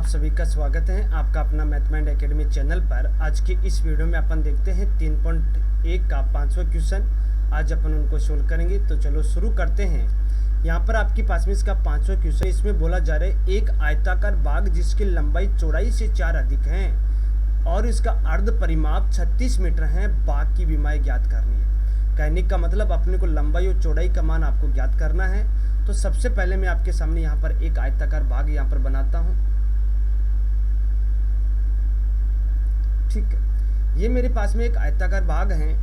सभी का स्वागत है आपका अपना मैथमेंट एकेडमी चैनल पर। आज की इस वीडियो में अपन देखते हैं 3.1 का 5वां क्वेश्चन। आज अपन उनको सोल्व करेंगे। तो चलो शुरू करते हैं। यहाँ पर आपके पास में इसका 5वां क्वेश्चन, इसमें बोला जा रहा है एक आयताकार बाग जिसकी लंबाई चौड़ाई से 4 अधिक है और इसका अर्ध परिमाप 36 मीटर है, बाग की विमाएँ ज्ञात करनी है। कहने का मतलब अपने को लंबाई और चौड़ाई का मान आपको ज्ञात करना है। तो सबसे पहले मैं आपके सामने यहाँ पर एक आयताकार बाग यहाँ पर बनाता हूँ। ठीक है, ये मेरे पास में एक आयताकार बाग है।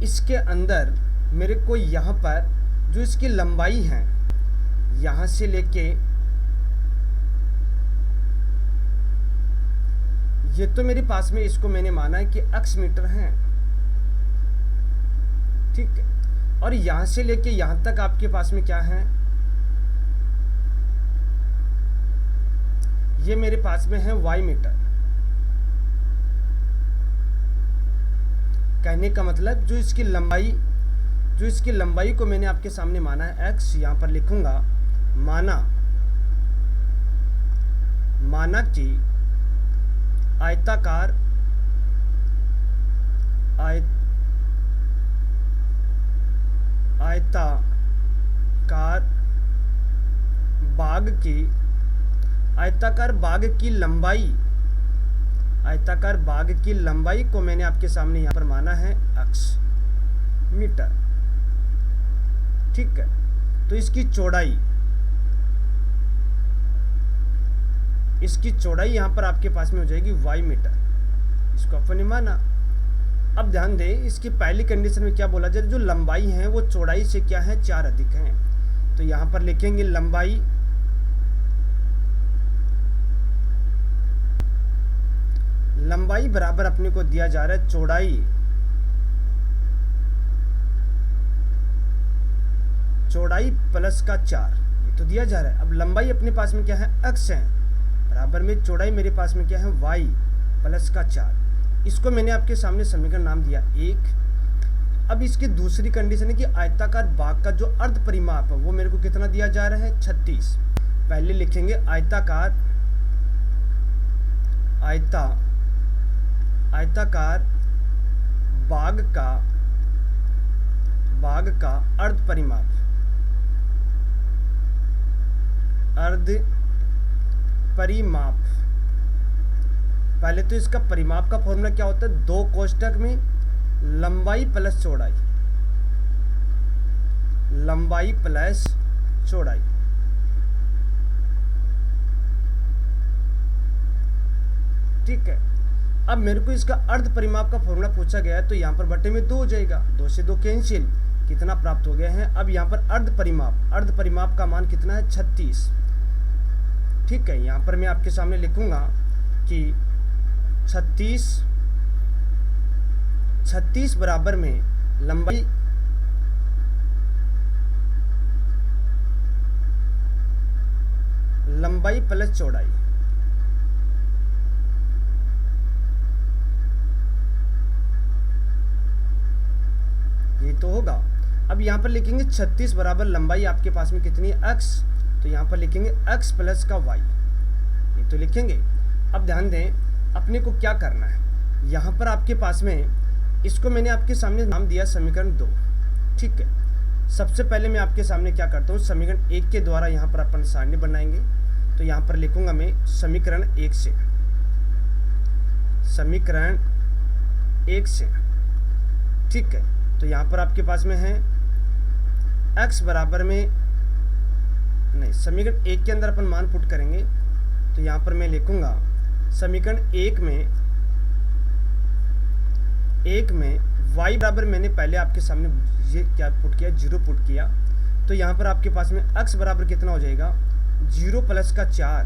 इसके अंदर मेरे को यहाँ पर जो इसकी लंबाई है, यहाँ से लेके ये तो मेरे पास में इसको मैंने माना है कि x मीटर है। ठीक है, और यहाँ से लेके यहाँ तक आपके पास में क्या है, ये मेरे पास में है y मीटर। कहने का मतलब जो इसकी लंबाई को मैंने आपके सामने माना है x, यहाँ पर लिखूंगा माना कि आयताकार आयताकार बाग की लंबाई को मैंने आपके सामने यहाँ पर माना है x मीटर। ठीक है, तो इसकी चौड़ाई यहाँ पर आपके पास में हो जाएगी y मीटर। इसको अपन ने माना। अब ध्यान दें, इसकी पहली कंडीशन में क्या बोला जाए, जो लंबाई है वो चौड़ाई से क्या है, 4 अधिक है। तो यहाँ पर लिखेंगे लंबाई बराबर अपने को दिया जा रहा है चौड़ाई प्लस का 4, ये तो दिया जा रहा है। अब लंबाई अपने पास में क्या है, x है, बराबर में चौड़ाई मेरे पास में क्या है, y प्लस का 4। इसको मैंने आपके सामने समीकरण नाम दिया 1। अब इसकी दूसरी कंडीशन है कि आयताकार बाग का जो अर्ध परिमाप है वो मेरे को कितना दिया जा रहा है, 36। पहले लिखेंगे आयताकार बाग का अर्ध परिमाप। पहले तो इसका परिमाप का फॉर्मूला क्या होता है, 2 कोष्ठक में लंबाई प्लस चौड़ाई। ठीक है, अब मेरे को इसका अर्ध परिमाप का फॉर्मूला पूछा गया है, तो यहाँ पर बटे में 2 हो जाएगा, 2 से 2 कैंसिल, कितना प्राप्त हो गया है। अब यहाँ पर अर्ध परिमाप का मान कितना है, 36। ठीक है, यहाँ पर मैं आपके सामने लिखूंगा कि 36 बराबर में लंबाई प्लस चौड़ाई। ये तो होगा। अब यहाँ पर लिखेंगे 36 बराबर लंबाई आपके पास में कितनी है, x। तो यहाँ पर लिखेंगे x प्लस का y, ये तो लिखेंगे। अब ध्यान दें, अपने को क्या करना है, यहाँ पर आपके पास में इसको मैंने आपके सामने नाम दिया समीकरण 2। ठीक है, सबसे पहले मैं आपके सामने क्या करता हूँ, समीकरण 1 के द्वारा यहाँ पर अपन सारणी बनाएंगे। तो यहाँ पर लिखूंगा मैं समीकरण 1 से। ठीक है, तो यहाँ पर आपके पास में है x बराबर में, नहीं, समीकरण 1 के अंदर अपन मान पुट करेंगे। तो यहाँ पर मैं लिखूंगा समीकरण 1 में y बराबर, मैंने पहले आपके सामने ये क्या पुट किया, 0 पुट किया। तो यहाँ पर आपके पास में x बराबर कितना हो जाएगा, 0 प्लस का 4।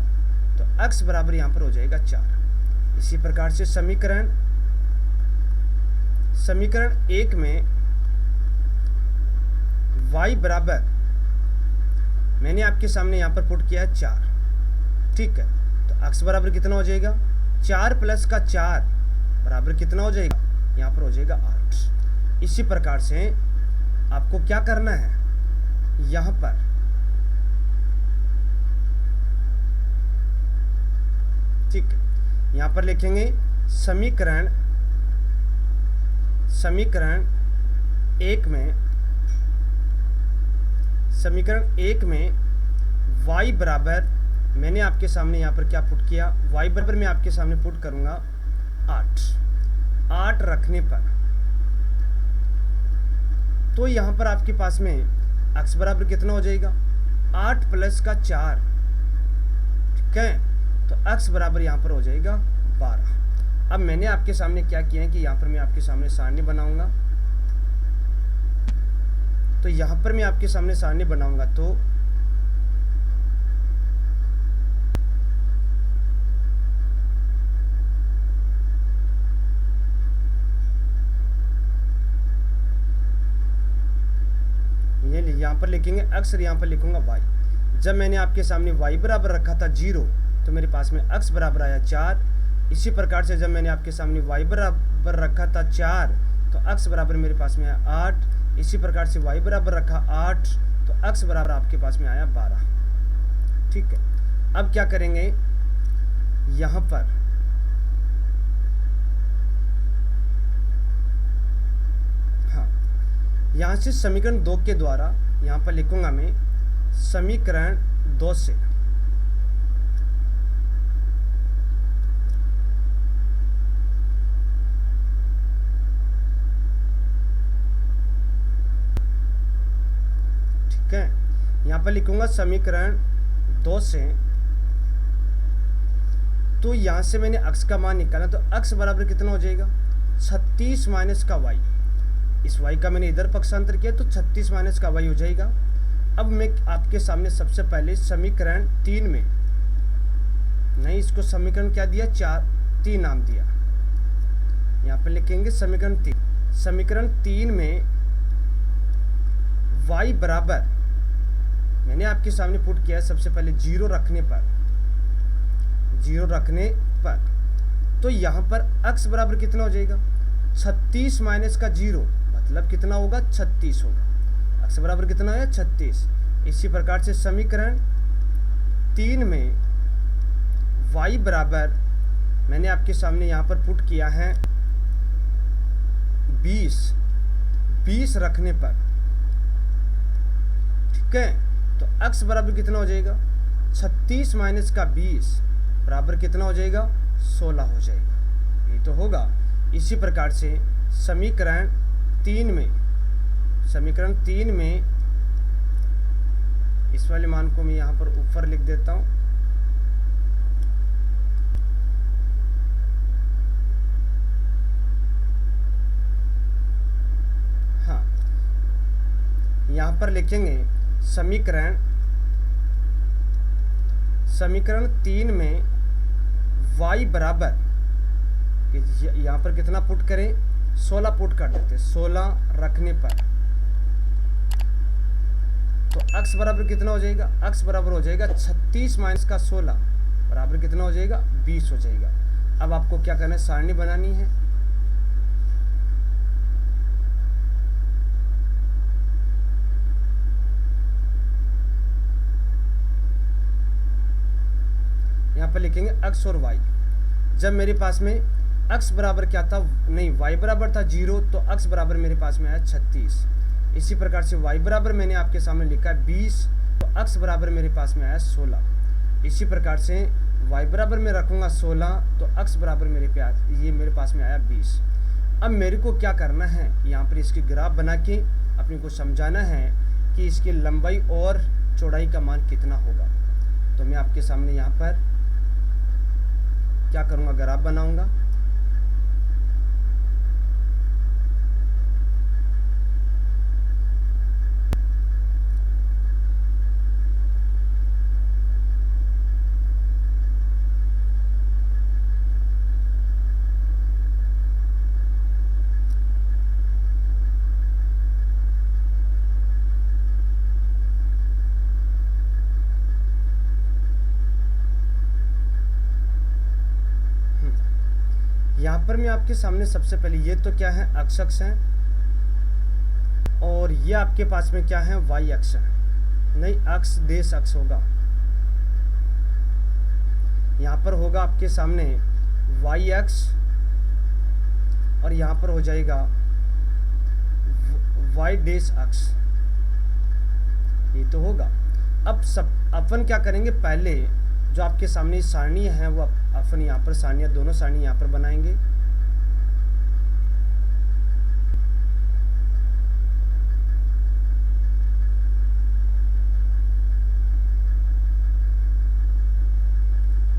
तो x बराबर यहाँ पर हो जाएगा 4। इसी प्रकार से समीकरण 1 में y बराबर मैंने आपके सामने यहाँ पर पुट किया है 4। ठीक है, तो x बराबर कितना हो जाएगा, 4 प्लस का 4 बराबर कितना हो जाएगा, यहाँ पर हो जाएगा 8। इसी प्रकार से आपको क्या करना है, यहाँ पर ठीक है, यहाँ पर लिखेंगे समीकरण एक में y बराबर, मैंने आपके सामने यहाँ पर क्या पुट किया, y बराबर मैं आपके सामने पुट करूँगा 8 रखने पर, तो यहाँ पर आपके पास में x बराबर कितना हो जाएगा, 8 प्लस का 4, ठीक है, तो x बराबर यहाँ पर हो जाएगा 12। अब मैंने आपके सामने क्या किया है कि यहाँ पर मैं आपके सामने सारणी बनाऊंगा, तो यहाँ पर मैं आपके सामने सारणी बनाऊंगा तो ये यहाँ पर लिखेंगे x और यहाँ पर लिखूंगा y। जब मैंने आपके सामने y बराबर रखा था 0 तो मेरे पास में x बराबर आया 4। इसी प्रकार से जब मैंने आपके सामने y बराबर रखा था 4 तो x बराबर मेरे पास में आया 8। इसी प्रकार से y बराबर रखा 8 तो x बराबर आपके पास में आया 12। ठीक है, अब क्या करेंगे, यहाँ पर हाँ, यहाँ से समीकरण 2 के द्वारा यहाँ पर लिखूंगा मैं समीकरण 2 से यहाँ पर लिखूंगा समीकरण 2 से, तो यहाँ से मैंने x का मान निकाला तो x बराबर कितना हो जाएगा 36 माइनस का y। इस y का मैंने इधर पक्षांतर किया तो 36 माइनस का y हो जाएगा। अब मैं आपके सामने सबसे पहले समीकरण 3 में, नहीं इसको समीकरण क्या दिया 3 नाम दिया, यहाँ पर लिखेंगे समीकरण 3 में y बराबर मैंने आपके सामने पुट किया है सबसे पहले 0 रखने पर, तो यहाँ पर x बराबर कितना हो जाएगा 36 माइनस का 0 मतलब कितना होगा 36 होगा। x बराबर कितना है 36। इसी प्रकार से समीकरण 3 में y बराबर मैंने आपके सामने यहाँ पर पुट किया है 20 रखने पर, ठीक है, तो x बराबर कितना हो जाएगा 36 माइनस का 20 बराबर कितना हो जाएगा 16 हो जाएगा, ये तो होगा। इसी प्रकार से समीकरण 3 में इस वाले मान को मैं यहाँ पर ऊपर लिख देता हूँ, हाँ, यहाँ पर लिखेंगे समीकरण 3 में y बराबर, यहाँ पर कितना पुट करें 16 पुट कर देते, 16 रखने पर, तो x बराबर कितना हो जाएगा, x बराबर हो जाएगा 36 माइनस का 16 बराबर कितना हो जाएगा 20 हो जाएगा। अब आपको क्या करना है, सारणी बनानी है। यहाँ पर लिखेंगे x और y। जब मेरे पास में x बराबर क्या था, नहीं y बराबर था 0 तो x बराबर मेरे पास में आया 36। इसी प्रकार से y बराबर मैंने आपके सामने लिखा है 20 तो x बराबर मेरे पास में आया 16। इसी प्रकार से y बराबर में रखूँगा 16 तो x बराबर मेरे पास में आया 20। अब मेरे को क्या करना है, यहाँ पर इसकी ग्राफ बना के अपने को समझाना है कि इसकी लंबाई और चौड़ाई का मान कितना होगा। तो मैं आपके सामने यहाँ पर क्या करूँगा, ग्राफ बनाऊँगा। यहाँ पर मैं आपके सामने सबसे पहले, ये तो क्या है अक्ष है और ये आपके पास में क्या है y अक्ष है, नहीं अक्ष देश अक्ष होगा। यहाँ पर होगा आपके सामने वाई एक्स और यहाँ पर हो जाएगा वाई डैश अक्स, ये तो होगा। अब अपन क्या करेंगे, पहले जो आपके सामने सारणी है वो अपन यहाँ पर सारणियाँ, दोनों सारणी यहाँ पर बनाएंगे।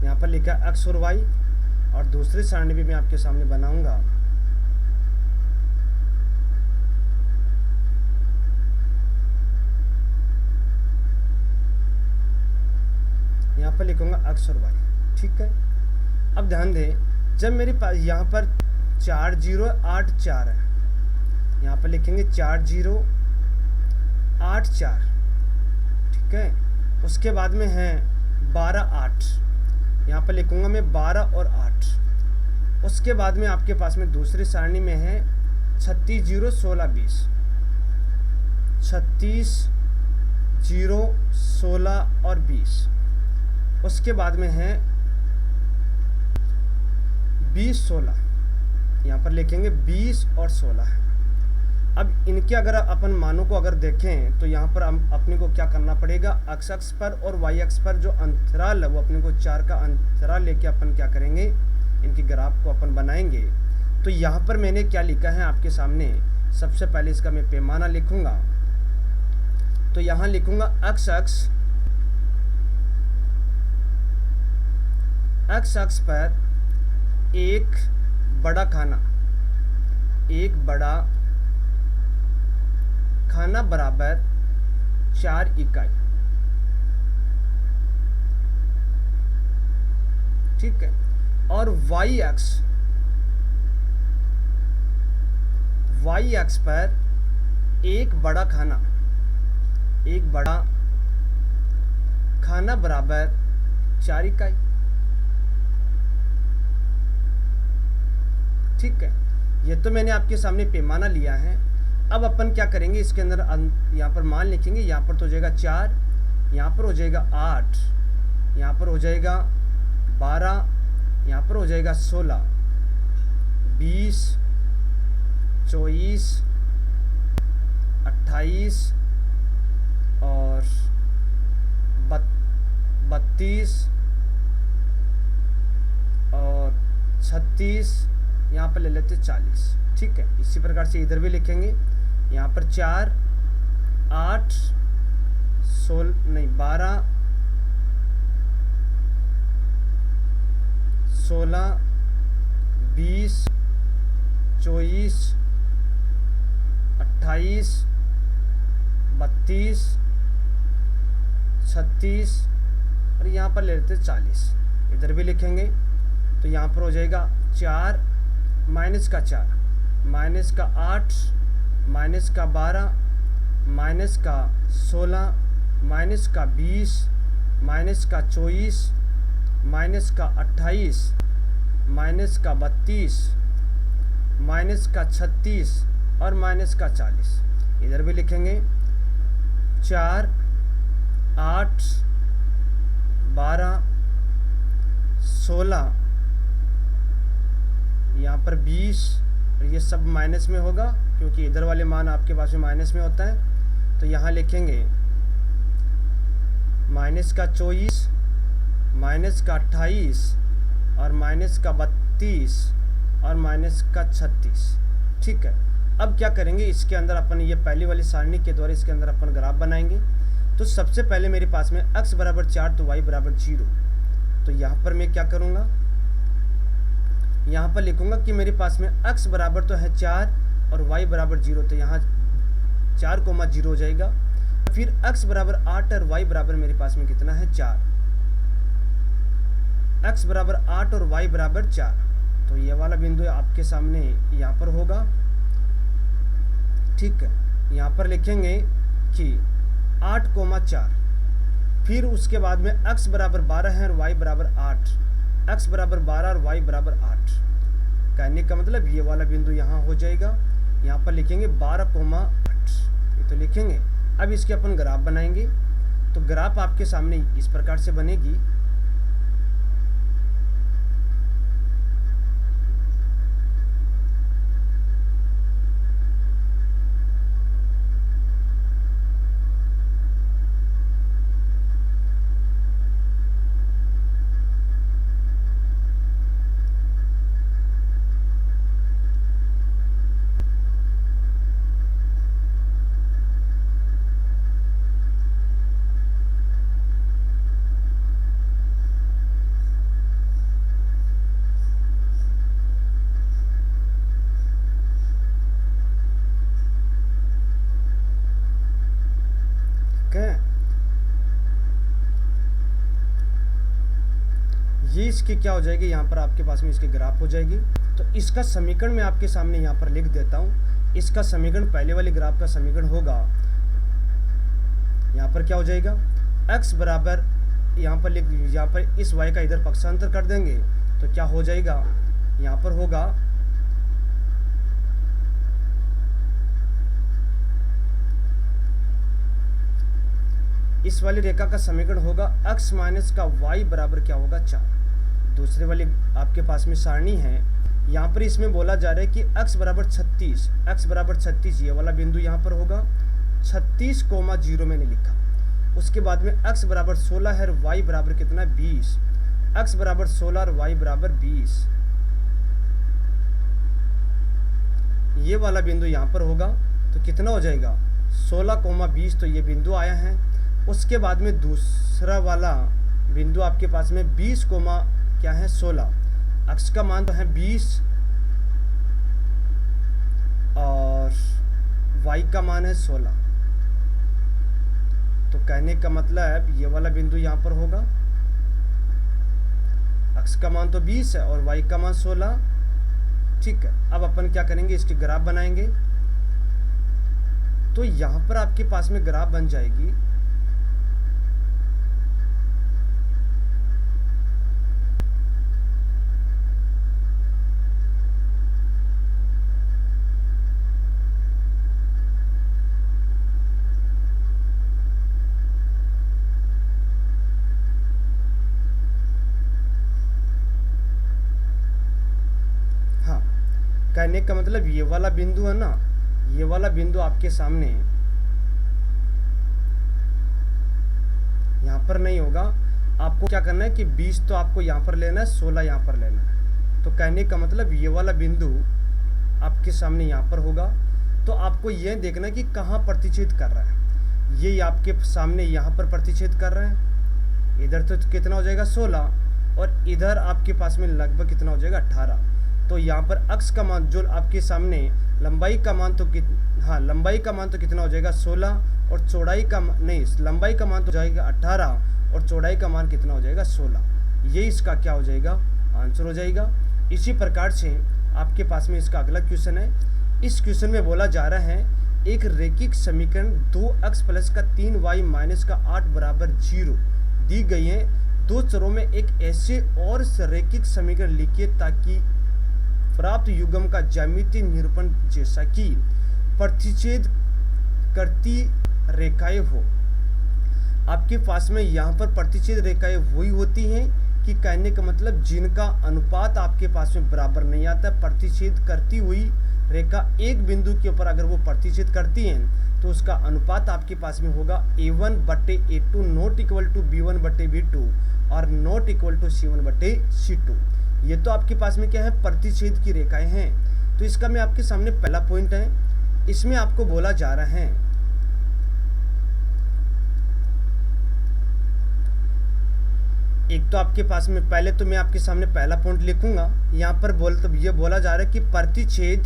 यहाँ पर लिखा एक्स और वाई, और दूसरी सारणी भी मैं आपके सामने बनाऊंगा। यहाँ पर लिखूंगा एक्स और वाई, ठीक है। अब ध्यान दें, जब मेरे पास यहाँ पर 4 0 8 4 है, यहाँ पर लिखेंगे 4 0 8 4, ठीक है। उसके बाद में है 12 8, यहाँ पर लिखूंगा मैं 12 और 8। उसके बाद में आपके पास में दूसरी सारणी में है 36 0 16 20, 36 0 16 और 20। उसके बाद में है 20 16, यहाँ पर लिखेंगे 20 और 16 है। अब इनके अगर अपन मानों को अगर देखें तो यहाँ पर अपने को क्या करना पड़ेगा, एक्स अक्ष पर और वाई अक्ष पर जो अंतराल है वो अपने को 4 का अंतराल लेके अपन क्या करेंगे, इनकी ग्राफ को अपन बनाएंगे। तो यहाँ पर मैंने क्या लिखा है आपके सामने, सबसे पहले इसका मैं पैमाना लिखूंगा। तो यहाँ लिखूंगा एक्स अक्ष पर एक बड़ा खाना बराबर 4 इकाई, ठीक है। और वाई अक्ष पर एक बड़ा खाना बराबर 4 इकाई, ठीक है। ये तो मैंने आपके सामने पैमाना लिया है। अब अपन क्या करेंगे, इसके अंदर यहाँ पर मान लिखेंगे। यहाँ पर तो हो जाएगा 4, यहाँ पर हो जाएगा 8, यहाँ पर हो जाएगा 12, यहाँ पर हो जाएगा 16, 20, 24, 28 और 32 और 36, यहाँ पर ले लेते 40, ठीक है। इसी प्रकार से इधर भी लिखेंगे। यहाँ पर 4 8 12 16 20 24 28 32 36 और यहाँ पर ले लेते 40, इधर भी लिखेंगे। तो यहाँ पर हो जाएगा 4 माइनस का 4 माइनस का 8 माइनस का 12 माइनस का 16 माइनस का 20 माइनस का 24 माइनस का 28 माइनस का 32 माइनस का 36 और माइनस का 40, इधर भी लिखेंगे। 4 8 12 16 यहाँ पर 20, और ये सब माइनस में होगा क्योंकि इधर वाले मान आपके पास में माइनस में होता है। तो यहाँ लिखेंगे माइनस का 24 माइनस का 28 और माइनस का 32 और माइनस का 36, ठीक है। अब क्या करेंगे, इसके अंदर अपन ये पहली वाली सारणी के द्वारा इसके अंदर अपन ग्राफ बनाएंगे। तो सबसे पहले मेरे पास में x बराबर 4 तो y बराबर 0। तो यहाँ पर मैं क्या करूँगा, यहाँ पर लिखूंगा कि मेरे पास में x बराबर तो है 4 और y बराबर 0, तो यहाँ 4,0 हो जाएगा। फिर x बराबर 8 और y बराबर मेरे पास में कितना है 4, x बराबर 8 और y बराबर 4। तो ये वाला बिंदु आपके सामने यहाँ पर होगा, ठीक है। यहाँ पर लिखेंगे कि 8,4, फिर उसके बाद में x बराबर 12 है और y बराबर 8, x बराबर 12 और y बराबर 8। कहने का मतलब ये वाला बिंदु यहाँ हो जाएगा। यहाँ पर लिखेंगे 12,8, ये तो लिखेंगे। अब इसके अपन ग्राफ बनाएंगे। तो ग्राफ आपके सामने इस प्रकार से बनेगी। इसकी क्या हो जाएगी, यहाँ पर आपके पास में इसकी ग्राफ हो जाएगी। तो इसका समीकरण मैं आपके सामने यहाँ पर लिख देता हूँ। इसका समीकरण, पहले वाले ग्राफ का समीकरण होगा, यहाँ पर क्या हो जाएगा, x बराबर, यहाँ पर इस y का इधर पक्षांतर कर देंगे तो क्या हो जाएगा, यहाँ पर होगा इस वाली रेखा का समीकरण होगा x माइनस का y बराबर क्या होगा 4। दूसरे वाली आपके पास में सारणी है, यहाँ पर इसमें बोला जा रहा है कि x बराबर 36, ये वाला बिंदु यहाँ पर होगा 36,0 मैंने लिखा। उसके बाद में x बराबर 16 है और y बराबर कितना है 20, x बराबर 16 और y बराबर 20, ये वाला बिंदु यहाँ पर होगा तो कितना हो जाएगा 16,20, तो ये बिंदु आया है। उसके बाद में दूसरा वाला बिंदु आपके पास में 20, क्या है 16, x का मान तो है 20 और y का मान है 16। तो कहने का मतलब ये वाला बिंदु यहाँ पर होगा, x का मान तो 20 है और y का मान 16। ठीक है, अब अपन क्या करेंगे, इसकी ग्राफ बनाएंगे। तो यहाँ पर आपके पास में ग्राफ बन जाएगी, कहने का मतलब ये वाला बिंदु है ना, ये वाला बिंदु आपके सामने यहाँ पर नहीं होगा। आपको क्या करना है कि 20 तो आपको यहाँ पर लेना है, 16 यहाँ पर लेना है। तो कहने का मतलब ये वाला बिंदु आपके सामने यहाँ पर होगा। तो आपको यह देखना है कि कहाँ प्रतिच्छेद कर रहा है। ये आपके सामने यहाँ पर प्रतिच्छेद कर रहा है, इधर तो कितना हो जाएगा 16 और इधर आपके पास में लगभग कितना हो जाएगा 18। तो यहाँ पर x का मान जो आपके सामने लंबाई का मान तो लंबाई का मान तो कितना हो जाएगा 16 और चौड़ाई का नहीं, लंबाई का मान तो हो जाएगा 18 और चौड़ाई का मान कितना हो जाएगा 16। ये इसका क्या हो जाएगा, आंसर हो जाएगा। इसी प्रकार से आपके पास में इसका अगला क्वेश्चन है। इस क्वेश्चन में बोला जा रहा है एक रैखिक समीकरण 2x प्लस का 3y माइनस का 8 बराबर 0 दी गई है। दो चरों में एक ऐसे और रैखिक समीकरण लिखिए ताकि प्राप्त युग्म का ज्यामितीय निरूपण जैसा कि प्रतिच्छेद करती रेखाएं हो। आपके पास में यहाँ पर प्रतिच्छेद रेखाएं वही होती हैं कि कहने का मतलब जिनका अनुपात आपके पास में बराबर नहीं आता। प्रतिच्छेद करती हुई रेखा एक बिंदु के ऊपर अगर वो प्रतिच्छेद करती हैं तो उसका अनुपात आपके पास में होगा a1/a2 not equal to b1/b2 और नॉट इक्वल टू c1/c2। ये तो आपके पास में क्या है, प्रतिच्छेद की रेखाएं हैं। तो इसका मैं आपके सामने पहला पॉइंट है, इसमें आपको बोला जा रहा है एक तो आपके पास में पहले तो मैं आपके सामने पहला पॉइंट लिखूंगा। यहाँ पर ये बोला जा रहा है कि प्रतिच्छेद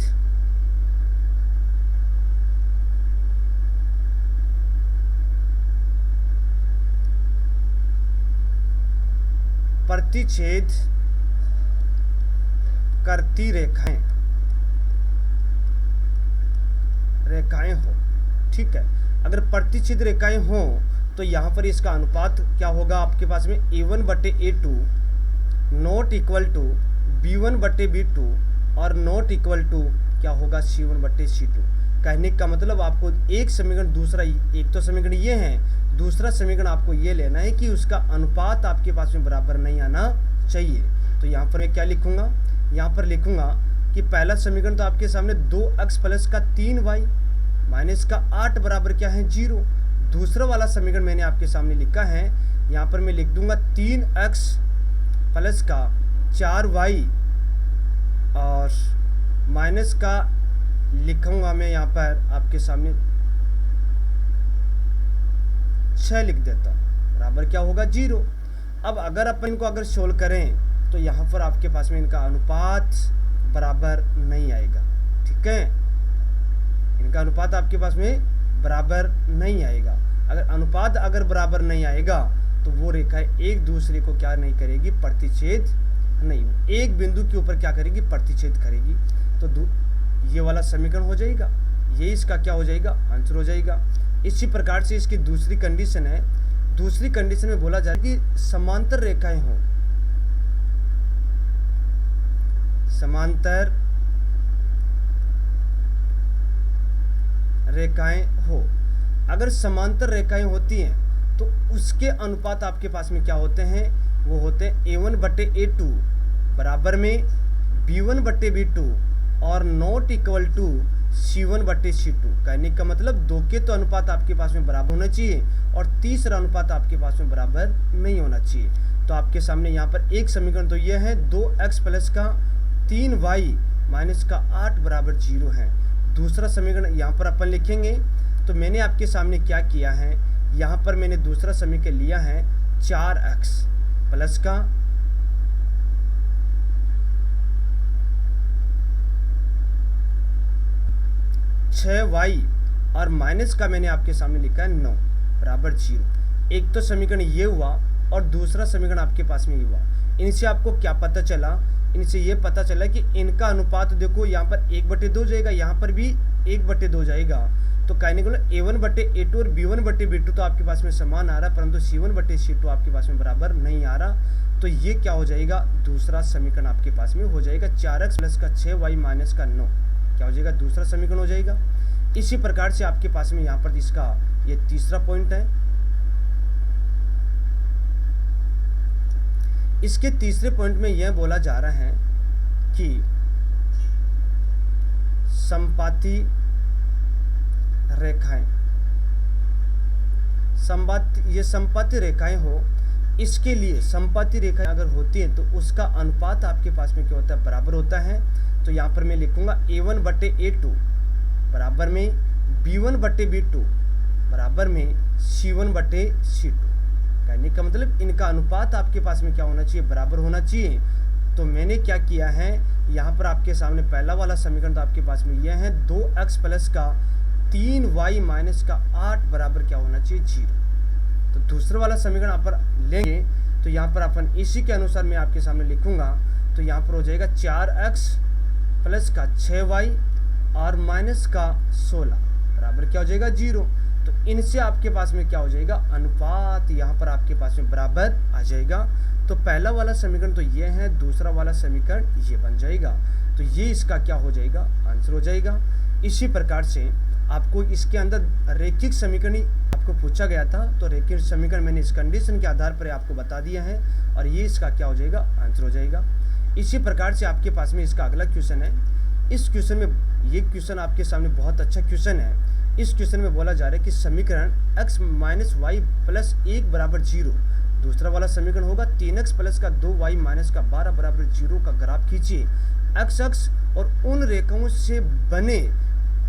करती रेखाएं हो। ठीक है, अगर प्रतिच्छेद रेखाएं हो तो यहाँ पर इसका अनुपात क्या होगा आपके पास में a1/a2 not equal to b1/b2 और नॉट इक्वल टू क्या होगा c1/c2। कहने का मतलब आपको एक समीकरण दूसरा, एक तो समीकरण ये है, दूसरा समीकरण आपको ये लेना है कि उसका अनुपात आपके पास में बराबर नहीं आना चाहिए। तो यहाँ पर मैं क्या लिखूंगा, यहाँ पर लिखूंगा कि पहला समीकरण तो आपके सामने 2x प्लस का 3y माइनस का 8 बराबर क्या है 0। दूसरा वाला समीकरण मैंने आपके सामने लिखा है, यहाँ पर मैं लिख दूंगा 3x प्लस का 4y और माइनस का लिखूंगा मैं यहाँ पर आपके सामने 6 लिख देता बराबर क्या होगा 0। अब अगर अपन इनको अगर सोल्व करें तो यहाँ पर आपके पास में इनका अनुपात बराबर नहीं आएगा। ठीक है, इनका अनुपात आपके पास में बराबर नहीं आएगा। अगर अनुपात बराबर नहीं आएगा तो वो रेखाएं एक दूसरे को क्या नहीं करेगी, प्रतिच्छेद नहीं, एक बिंदु के ऊपर क्या करेगी, प्रतिच्छेद करेगी। तो ये वाला समीकरण हो जाएगा, ये इसका क्या हो जाएगा, आंसर हो जाएगा। इसी प्रकार से इसकी दूसरी कंडीशन है, दूसरी कंडीशन में बोला जाए कि समांतर रेखाएं हो, समांतर रेखाएं हो। अगर समांतर रेखाएं होती हैं तो उसके अनुपात आपके पास में क्या होते हैं, वो होते हैं A1/A2 बराबर में B1/B2 और नॉट इक्वल टू C1/C2। कहने का मतलब दो के तो अनुपात आपके पास में बराबर होना चाहिए और तीसरा अनुपात आपके पास में बराबर नहीं होना चाहिए। तो आपके सामने यहाँ पर एक समीकरण तो ये है 2x प्लस का 3y माइनस का 8 बराबर 0 है। दूसरा समीकरण यहाँ पर अपन लिखेंगे। तो मैंने आपके सामने क्या किया है, यहाँ पर मैंने दूसरा समीकरण लिया है 4x प्लस का 6y और माइनस का मैंने आपके सामने लिखा है 9 बराबर 0। एक तो समीकरण ये हुआ और दूसरा समीकरण आपके पास में ये हुआ। इनसे आपको क्या पता चला, इनसे ये पता चला कि इनका अनुपात देखो यहाँ पर 1/2 जाएगा, यहाँ पर भी 1/2 जाएगा। तो कहने को A1/A2 और B1/B2 तो आपके पास में समान आ रहा, परंतु C1/C2 आपके पास में बराबर नहीं आ रहा। तो ये क्या हो जाएगा, दूसरा समीकरण आपके पास में हो जाएगा 4x प्लस का 6y माइनस का 9 क्या हो जाएगा, दूसरा समीकरण हो जाएगा। इसी प्रकार से आपके पास में यहाँ पर इसका ये तीसरा पॉइंट है। इसके तीसरे पॉइंट में यह बोला जा रहा है कि समपाती रेखाएं, ये समपाती रेखाएं हो, इसके लिए समपाती रेखाएं अगर होती हैं तो उसका अनुपात आपके पास में क्या होता है, बराबर होता है। तो यहाँ पर मैं लिखूंगा A1/A2 बराबर में B1/B2 बराबर में C1/C2। कहने का मतलब इनका अनुपात आपके पास में क्या होना चाहिए, बराबर होना चाहिए। तो मैंने क्या किया है, यहाँ पर आपके सामने पहला वाला समीकरण तो आपके पास में यह है 2x प्लस का 3y माइनस का 8 बराबर क्या होना चाहिए, 0। तो दूसरा वाला समीकरण आप पर लेंगे तो यहाँ पर अपन इसी के अनुसार मैं आपके सामने लिखूंगा। तो यहाँ पर हो जाएगा 4x प्लस का 6y और माइनस का 16 बराबर क्या हो जाएगा, 0। तो इनसे आपके पास में क्या हो जाएगा, अनुपात यहाँ पर आपके पास में बराबर आ जाएगा। तो पहला वाला समीकरण तो ये है, दूसरा वाला समीकरण ये बन जाएगा। तो ये इसका क्या हो जाएगा, आंसर हो जाएगा। इसी प्रकार से आपको इसके अंदर रैखिक समीकरण आपको पूछा गया था, तो रैखिक समीकरण मैंने इस कंडीशन के आधार पर आपको बता दिया है और ये इसका क्या हो जाएगा, आंसर हो जाएगा। इसी प्रकार से आपके पास में इसका अगला क्वेश्चन है। इस क्वेश्चन में, ये क्वेश्चन आपके सामने बहुत अच्छा क्वेश्चन है। इस क्वेश्चन में बोला जा रहा है कि समीकरण x माइनस वाई प्लस 1 बराबर 0, दूसरा वाला समीकरण होगा 3x प्लस का 2y माइनस का 12 बराबर 0 का ग्राफ खींचिए। x अक्ष और उन रेखाओं से बने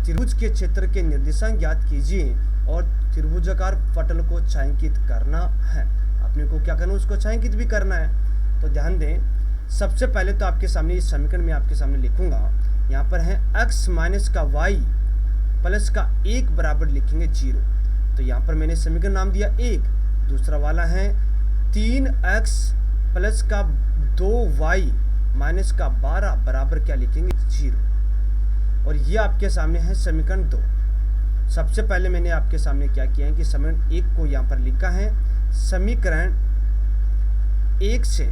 त्रिभुज के क्षेत्र के निर्देशांक ज्ञात कीजिए और त्रिभुजाकार पटल को छायांकित करना है। अपने को क्या करना है, उसको छायांकित भी करना है। तो ध्यान दें, सबसे पहले तो आपके सामने इस समीकरण में आपके सामने लिखूंगा, यहाँ पर है x माइनस का y प्लस का 1 बराबर लिखेंगे 0। तो यहाँ पर मैंने समीकरण नाम दिया 1। दूसरा वाला है 3x प्लस का 2y माइनस का 12 बराबर क्या लिखेंगे, 0। और ये आपके सामने है समीकरण 2। सबसे पहले मैंने आपके सामने क्या किया है कि समीकरण 1 को यहाँ पर लिखा है समीकरण 1 से,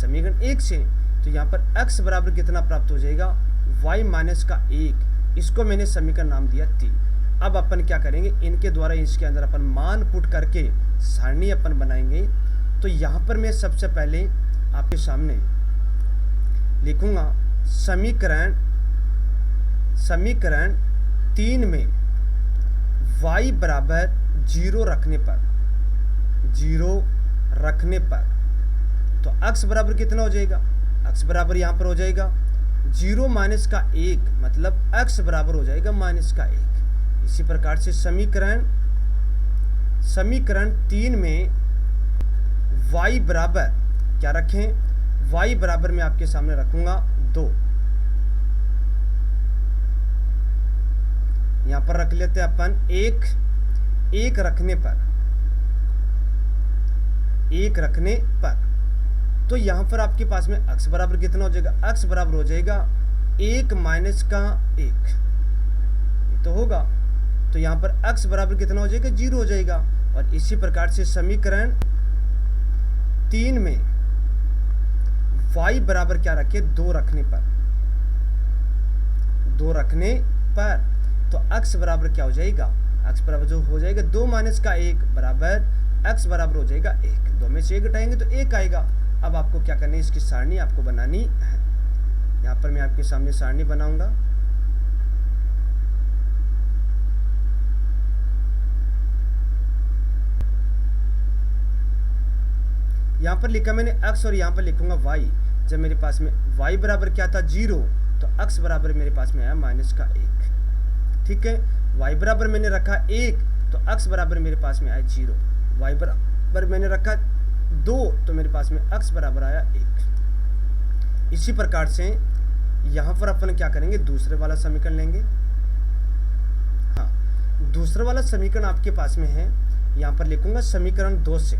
समीकरण 1 से। तो यहाँ पर x बराबर कितना प्राप्त हो जाएगा, y माइनस का 1। इसको मैंने समीकरण नाम दिया 3। अब अपन क्या करेंगे, इनके द्वारा इसके अंदर अपन मान पुट करके सारणी अपन बनाएंगे। तो यहाँ पर मैं सबसे पहले आपके सामने लिखूंगा समीकरण 3 में y बराबर 0 रखने पर तो x बराबर कितना हो जाएगा, x बराबर यहाँ पर हो जाएगा 0 माइनस का 1, मतलब x बराबर हो जाएगा माइनस का 1। इसी प्रकार से समीकरण 3 में y बराबर क्या रखें, y बराबर मैं आपके सामने रखूंगा 2। यहाँ पर रख लेते हैं अपन 1 रखने पर 1 रखने पर। तो यहाँ पर आपके पास में x बराबर कितना हो जाएगा, x बराबर हो जाएगा 1 माइनस का 1, ये तो होगा। तो यहाँ पर x बराबर कितना हो जाएगा, 0 हो जाएगा। और इसी प्रकार से समीकरण 3 में y बराबर क्या रखे, 2 रखने पर, 2 रखने पर, तो x बराबर क्या हो जाएगा, x बराबर जो हो जाएगा 2 माइनस का 1 बराबर x बराबर हो जाएगा 1। 2 में से 1 घटाएंगे तो 1 आएगा। अब आपको क्या करनी है, इसकी सारणी आपको बनानी है। यहाँ पर मैं आपके सामने सारणी बनाऊंगा। यहाँ पर लिखा मैंने x और यहाँ पर लिखूंगा y। जब मेरे पास में y बराबर क्या था, 0, तो x बराबर मेरे पास में आया माइनस का 1। ठीक है, y बराबर मैंने रखा 1, तो x बराबर मेरे पास में आया 0। y बराबर मैंने रखा 2, तो मेरे पास में x बराबर आया 1। इसी प्रकार से यहाँ पर अपन क्या करेंगे, दूसरे वाला समीकरण लेंगे। हाँ, दूसरा वाला समीकरण आपके पास में है, यहाँ पर लिखूंगा समीकरण 2 से,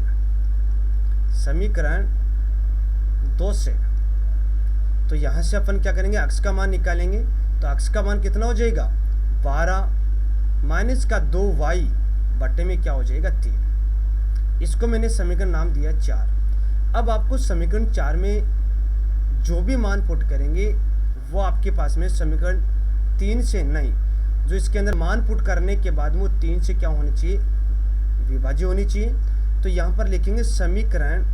समीकरण 2 से। तो यहाँ से अपन क्या करेंगे, x का मान निकालेंगे। तो x का मान कितना हो जाएगा, 12 माइनस का 2y बटे में क्या हो जाएगा, 3। इसको मैंने समीकरण नाम दिया 4। अब आपको समीकरण 4 में जो भी मान पुट करेंगे वो आपके पास में समीकरण 3 से नहीं, जो इसके अंदर मान पुट करने के बाद वो 3 से क्या होनी चाहिए, विभाज्य होनी चाहिए। तो यहाँ पर लिखेंगे समीकरण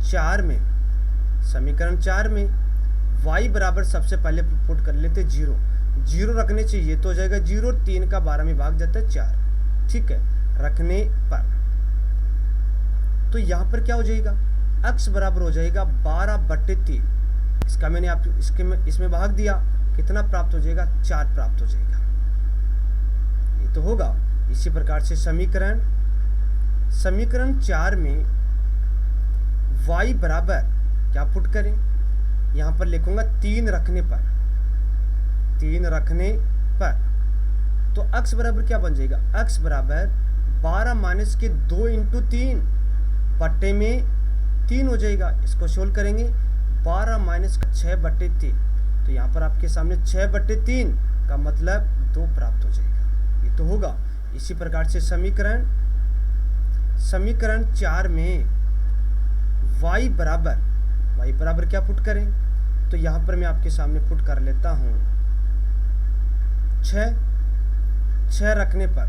4 में, समीकरण 4 में y बराबर सबसे पहले पुट कर लेते 0। 0 रखने से ये तो हो जाएगा 0, 3 का 12 में भाग जाता है 4। ठीक है, रखने पर तो यहाँ पर क्या हो जाएगा, x बराबर हो जाएगा 12 बटे 3। इसका मैंने आप इसमें भाग दिया, कितना प्राप्त हो जाएगा, 4 प्राप्त हो जाएगा, ये तो होगा। इसी प्रकार से समीकरण 4 में y बराबर क्या पुट करें, यहाँ पर लिखूंगा 3 रखने पर, 3 रखने पर, तो x बराबर क्या बन जाएगा, x बराबर 12 माइनस के 2 इंटू 3 बट्टे में 3 हो जाएगा। इसको सोल्व करेंगे, 12 माइनस का 6 बट्टे 3, तो यहाँ पर आपके सामने 6 बट्टे 3 का मतलब 2 प्राप्त हो जाएगा, ये तो होगा। इसी प्रकार से समीकरण 4 में y बराबर क्या पुट करें, तो यहाँ पर मैं आपके सामने पुट कर लेता हूँ 6 रखने पर,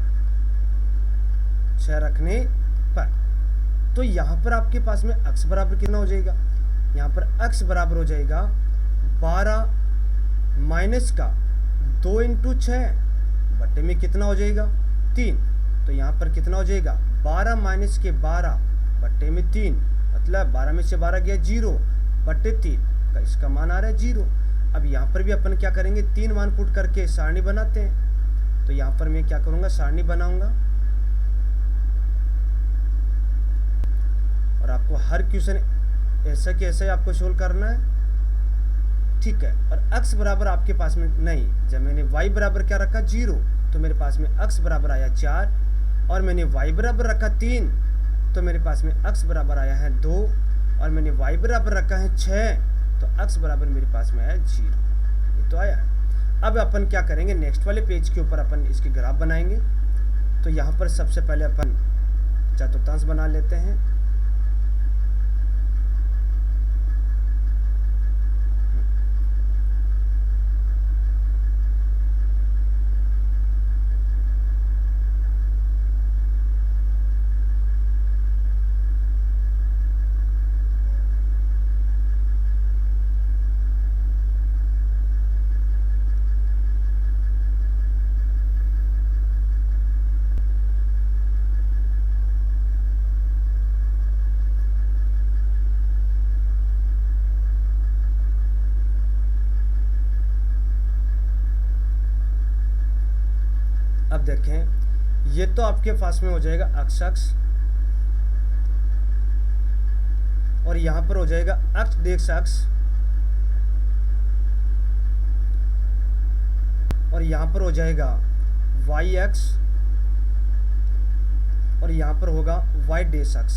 6 रखने पर। तो यहाँ पर आपके पास में x बराबर कितना हो जाएगा, यहाँ पर x बराबर हो जाएगा 12 माइनस का 2 इंटू 6 बट्टे में कितना हो जाएगा, 3। तो यहाँ पर कितना हो जाएगा, 12 माइनस के 12 बट्टे में 3, मतलब 12 में से 12 गया 0 बट्टे 3 का इसका मान आ रहा है 0। अब यहाँ पर भी अपन क्या करेंगे, 3 मान पुट करके सारणी बनाते हैं। तो यहाँ पर मैं क्या करूँगा, सारणी बनाऊंगा और आपको हर क्वेश्चन ऐसा कि ऐसा ही आपको सोल्व करना है। ठीक है, और x बराबर आपके पास में नहीं, जब मैंने y बराबर क्या रखा 0, तो मेरे पास में x बराबर आया 4, और मैंने y बराबर रखा 3, तो मेरे पास में x बराबर आया है 2, और मैंने y बराबर रखा है 6, तो x बराबर मेरे पास में आया 0, ये तो आया। अब अपन क्या करेंगे, नेक्स्ट वाले पेज के ऊपर अपन इसकी ग्राफ बनाएंगे। तो यहाँ पर सबसे पहले अपन चतुर्थांश बना लेते हैं। अब देखें, ये तो आपके पास में हो जाएगा x अक्ष, और यहाँ पर हो जाएगा अक्ष डेक्स अक्ष, और यहाँ पर हो जाएगा y अक्ष, और यहाँ पर होगा y डैश अक्ष।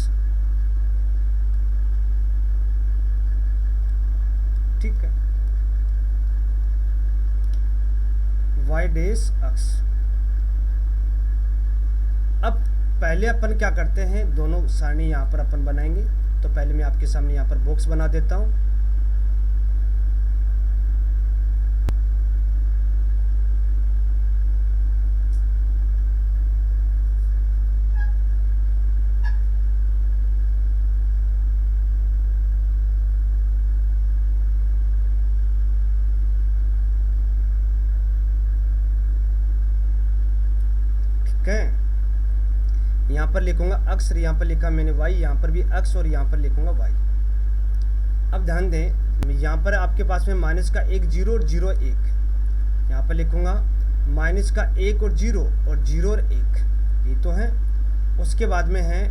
ठीक है, y डैश अक्ष। अब पहले अपन क्या करते हैं, दोनों सारणी यहाँ पर अपन बनाएंगे। तो पहले मैं आपके सामने यहाँ पर बॉक्स बना देता हूँ। ठीक है, यहाँ पर लिखूंगा अक्स, यहाँ पर लिखा मैंने y, यहाँ पर भी अक्स और यहाँ पर लिखूंगा y। अब ध्यान दें, यहाँ पर आपके पास में माइनस का 1 0 और 0 1, यहाँ पर लिखूंगा माइनस का 1 और 0 और 1, ये तो है। उसके बाद में है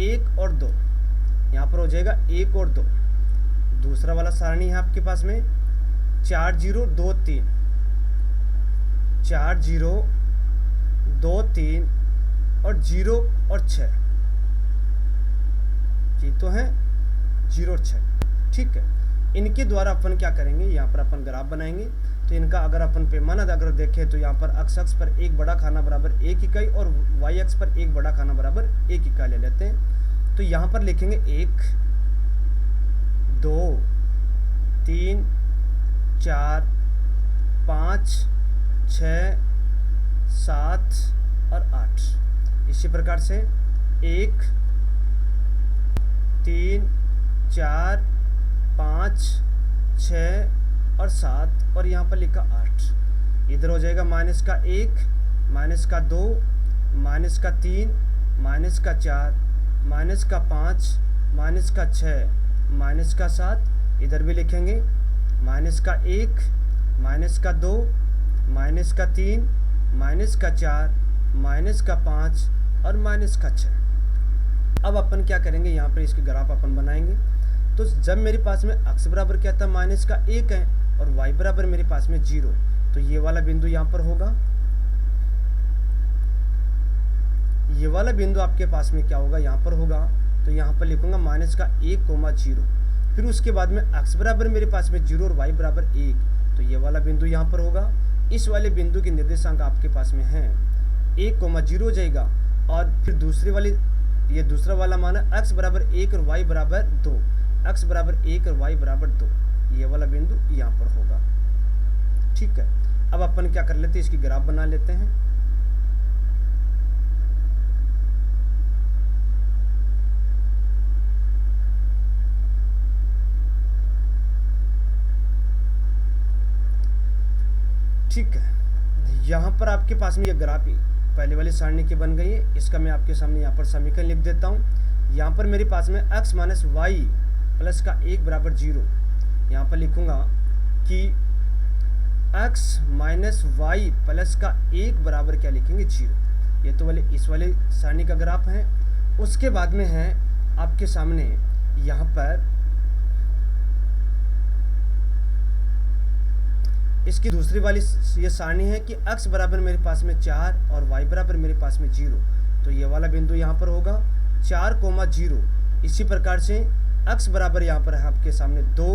1 और 2, यहाँ पर हो जाएगा 1 और 2। दूसरा वाला सारणी है आपके पास में 4 0 2 3, 4 0 2 3 और 0 और 6, ये तो है 0 और 6। ठीक है, इनके द्वारा अपन क्या करेंगे, यहाँ पर अपन ग्राफ बनाएंगे। तो इनका अगर अपन पैमाना अगर देखें तो यहाँ पर अक्ष अक्ष पर एक बड़ा खाना बराबर 1 इकाई और y अक्ष पर एक बड़ा खाना बराबर 1 इकाई ले लेते हैं। तो यहाँ पर लिखेंगे 1 2 3 4 5 6 7 और 8। इसी प्रकार से 1 3 4 5 6 और 7 और यहाँ पर लिखा 8। इधर हो जाएगा माइनस का 1 माइनस का 2 माइनस का 3 माइनस का 4 माइनस का 5 माइनस का 6 माइनस का 7। इधर भी लिखेंगे माइनस का 1 माइनस का 2 माइनस का 3 माइनस का 4 माइनस का 5 और माइनस का 6। अब अपन क्या करेंगे, यहाँ पर इसके ग्राफ अपन बनाएंगे। तो जब मेरे पास में अक्स बराबर क्या था, माइनस का 1 है और y बराबर मेरे पास में 0, तो ये वाला बिंदु यहाँ पर होगा। ये वाला बिंदु आपके पास में क्या होगा, यहाँ पर होगा। तो यहाँ पर लिखूंगा माइनस का 1 0। फिर उसके बाद में अक्स बराबर मेरे पास में 0 और y बराबर 1, तो ये वाला बिंदु यहाँ पर होगा। इस वाले बिंदु के निर्देशांक आपके पास में है 1 0 हो जाएगा। और फिर दूसरी वाली, ये दूसरा वाला माना x बराबर 1 और y बराबर 2, x बराबर 1 और y बराबर 2, ये वाला बिंदु यहाँ पर होगा। ठीक है, अब अपन क्या कर लेते हैं, इसकी ग्राफ बना लेते हैं। ठीक है, यहाँ पर आपके पास में ये ग्राफ पहले वाली सारणी की बन गई है। इसका मैं आपके सामने यहाँ पर समीकरण लिख देता हूँ। यहाँ पर मेरे पास में x माइनस वाई प्लस का 1 बराबर 0, यहाँ पर लिखूंगा कि x माइनस वाई प्लस का 1 बराबर क्या लिखेंगे 0। ये तो वाले इस वाले सारणी का ग्राफ है। उसके बाद में है आपके सामने यहाँ पर इसकी दूसरी वाली ये सारणी है कि x बराबर मेरे पास में 4 और y बराबर मेरे पास में 0, तो ये वाला बिंदु यहाँ पर होगा 4 0। इसी प्रकार से x बराबर यहाँ पर है आपके सामने 2,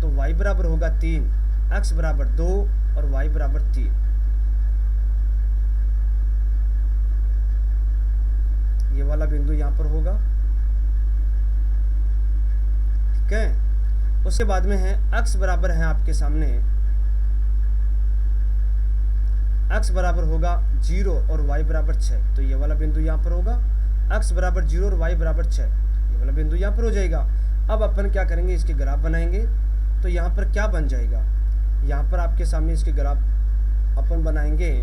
तो y बराबर होगा 3, x बराबर 2 और y बराबर 3। ये वाला बिंदु यहाँ पर होगा। ठीक है, उसके बाद में है x बराबर है आपके सामने, x बराबर होगा 0 और y बराबर 6, तो ये वाला बिंदु यहाँ पर होगा। x बराबर 0 और y बराबर 6, ये वाला बिंदु यहाँ पर हो जाएगा। अब अपन क्या करेंगे, इसके ग्राफ बनाएंगे। तो यहाँ पर क्या बन जाएगा, यहाँ पर आपके सामने इसके ग्राफ अपन बनाएंगे।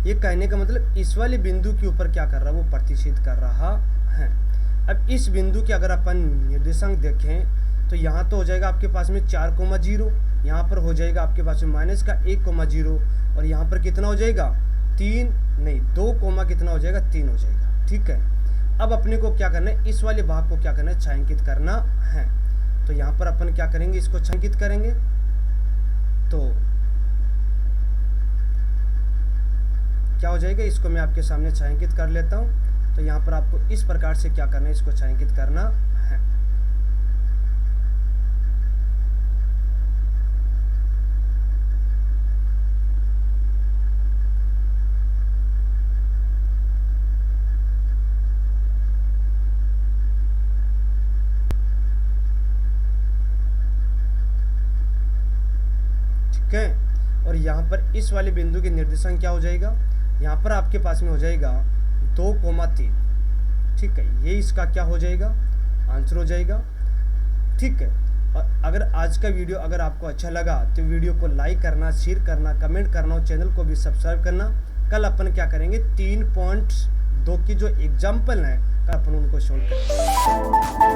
ये कहने का मतलब इस वाले बिंदु के ऊपर क्या कर रहा है, वो प्रतिच्छेद कर रहा है। अब इस बिंदु के अगर अपन निर्देशांक देखें तो यहाँ तो हो जाएगा आपके पास में 4,0, यहाँ पर हो जाएगा आपके पास में माइनस का 1,0 और यहाँ पर कितना हो जाएगा 3 नहीं 2, कितना हो जाएगा 3 हो जाएगा। ठीक है, अब अपने को क्या करना है, इस वाले भाग को क्या करना है, छायांकित करना है। तो यहाँ पर अपन क्या करेंगे, इसको छायांकित करेंगे। तो क्या हो जाएगा, इसको मैं आपके सामने छायांकित कर लेता हूँ। तो यहाँ पर आपको इस प्रकार से क्या करना है, इसको छायांकित करना है। ठीक है, और यहाँ पर इस वाले बिंदु के निर्देशांक क्या हो जाएगा, यहाँ पर आपके पास में हो जाएगा 2,3। ठीक है, ये इसका क्या हो जाएगा, आंसर हो जाएगा। ठीक है, और अगर आज का वीडियो अगर आपको अच्छा लगा तो वीडियो को लाइक करना, शेयर करना, कमेंट करना और चैनल को भी सब्सक्राइब करना। कल अपन क्या करेंगे, 3.2 की जो एग्जाम्पल है कल अपन उनको सोल्व करेंगे।